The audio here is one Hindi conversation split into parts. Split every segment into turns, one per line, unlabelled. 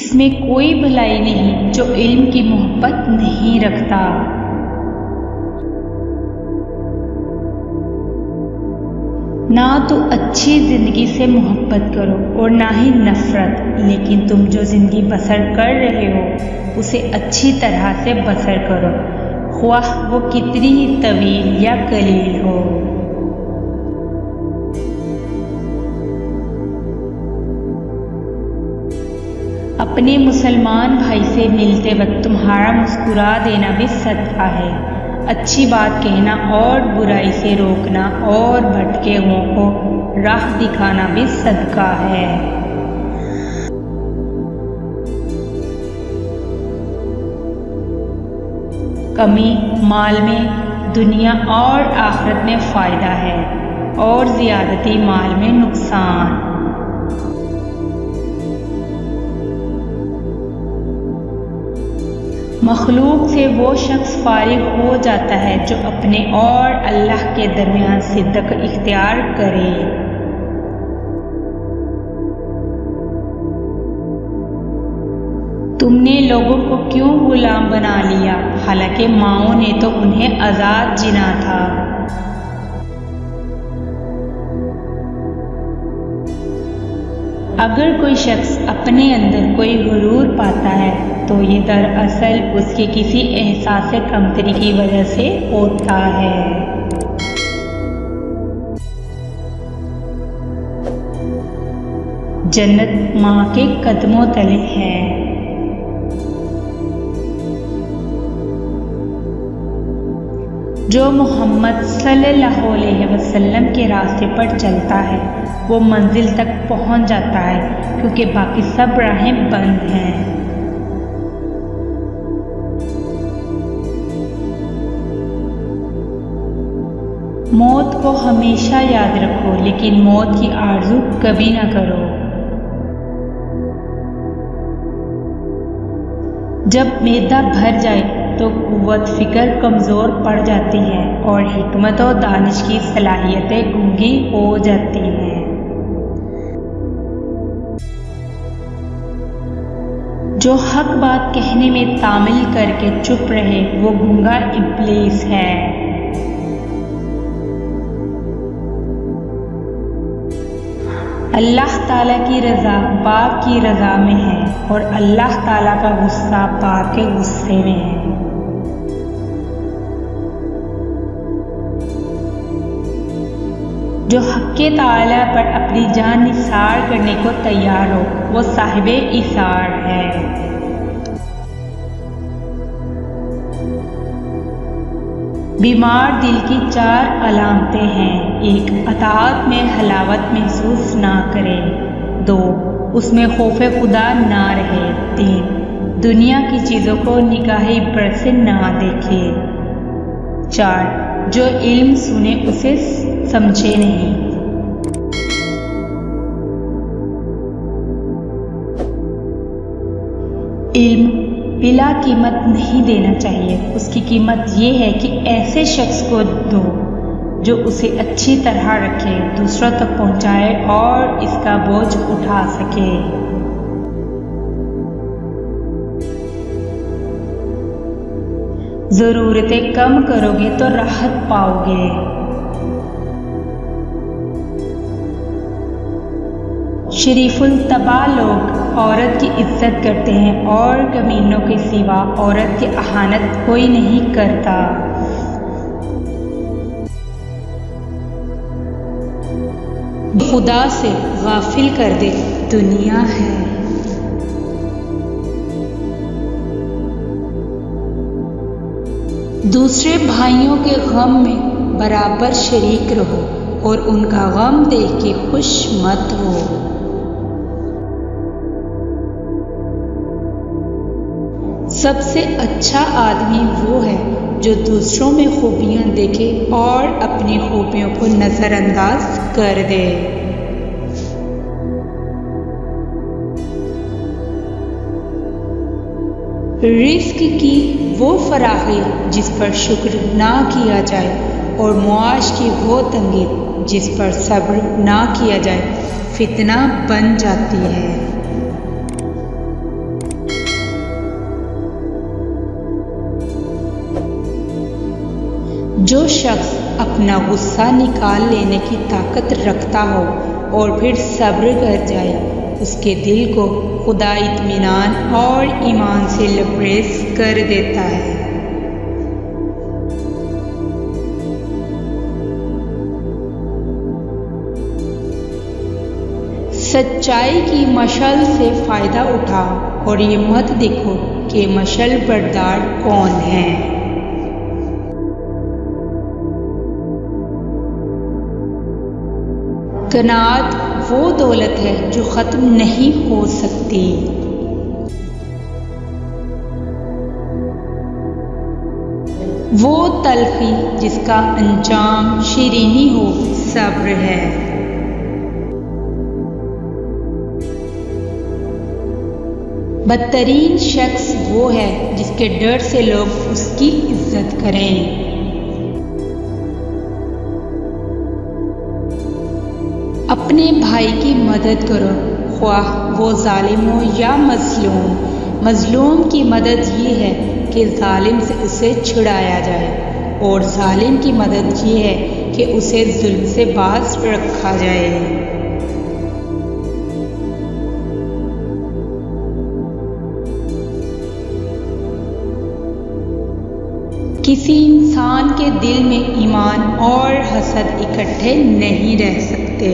इसमें कोई भलाई नहीं जो इल्म की मोहब्बत नहीं रखता। ना तो अच्छी ज़िंदगी से मोहब्बत करो और ना ही नफ़रत, लेकिन तुम जो ज़िंदगी बसर कर रहे हो उसे अच्छी तरह से बसर करो, ख्वाह वो कितनी ही तवील या कलील हो। अपने मुसलमान भाई से मिलते वक्त तुम्हारा मुस्कुरा देना भी सदका है। अच्छी बात कहना और बुराई से रोकना और भटके हुओं को राह दिखाना भी सदका है। कमी माल में दुनिया और आखिरत में फ़ायदा है और ज़्यादती माल में नुकसान। मखलूक से वो शख्स फारिग हो जाता है जो अपने और अल्लाह के दरमियान सिद्दक इख्तियार करे। तुमने लोगों को क्यों गुलाम बना लिया, हालांकि माओ ने तो उन्हें आज़ाद जिना था। अगर कोई शख्स अपने अंदर कोई गुरूर पाता है तो ये दरअसल उसके किसी एहसास कमतरी की वजह से होता है। जन्नत माँ के कदमों तले है। जो मोहम्मद सल्लल्लाहु अलैहि वसल्लम के रास्ते पर चलता है वो मंजिल तक पहुंच जाता है, क्योंकि बाकी सब राहें बंद हैं। मौत को हमेशा याद रखो, लेकिन मौत की आरज़ू कभी ना करो। जब मैदा भर जाए तो कुव्वत फिक्र कमज़ोर पड़ जाती है और हिकमत और दानिश की सलाहियतें गूंगी हो जाती हैं। जो हक बात कहने में तामिल करके चुप रहे वो गूंगा इब्लीस है। अल्लाह ताला की रज़ा बाप की रज़ा में है और अल्लाह ताला का गुस्सा बाप के गुस्से में है। जो हक़्क़े ताला पर अपनी जान निसार करने को तैयार हो वो साहिबे इसार है। बीमार दिल की 4 अलामतें हैं। 1. अताअत में हलावत महसूस ना करे। 2. उसमें खौफ़े खुदा ना रहे। 3. दुनिया की चीज़ों को निगाह इब्रत से ना देखे। 4. जो इल्म सुने उसे समझे नहीं। इल्म बिला कीमत नहीं देना चाहिए। उसकी कीमत ये है कि ऐसे शख्स को दो जो उसे अच्छी तरह रखे, दूसरों तक पहुंचाए और इसका बोझ उठा सके। ज़रूरतें कम करोगे तो राहत पाओगे। शरीफुल तबा लोग औरत की इज्जत करते हैं और कमीनों के सिवा औरत की अहानत कोई नहीं करता। खुदा से गाफिल कर दे दुनिया है। दूसरे भाइयों के गम में बराबर शरीक रहो और उनका गम देख के खुश मत हो। सबसे अच्छा आदमी वो है जो दूसरों में खूबियां देखे और अपनी खूबियों को नज़रअंदाज कर दे। रिस्क की वो फराखी जिस पर शुक्र ना किया जाए और मुआश की वो तंगी जिस पर सब्र ना किया जाए फितना बन जाती है। जो शख्स अपना गुस्सा निकाल लेने की ताकत रखता हो और फिर सब्र कर जाए, उसके दिल को खुदा इत्मीनान और ईमान से लबरेज कर देता है। सच्चाई की मशाल से फ़ायदा उठा और ये मत देखो कि मशाल बरदार कौन है। कनात वो दौलत है जो ख़त्म नहीं हो सकती। वो तलखी जिसका अंजाम शीरीनी हो सब्र है। बदतरीन शख्स वो है जिसके डर से लोग उसकी इज्जत करें। अपने भाई की मदद करो, ख्वाह वो जालिम हो या मजलूम। मजलूम की मदद ये है कि जालिम से उसे छुड़ाया जाए, और जालिम की मदद ये है कि उसे जुल्म से बाज रखा जाए। किसी इंसान के दिल में ईमान और हसद इकट्ठे नहीं रह सकते।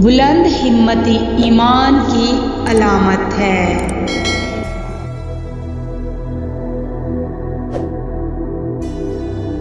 बुलंद हिम्मती ईमान की अलामत है।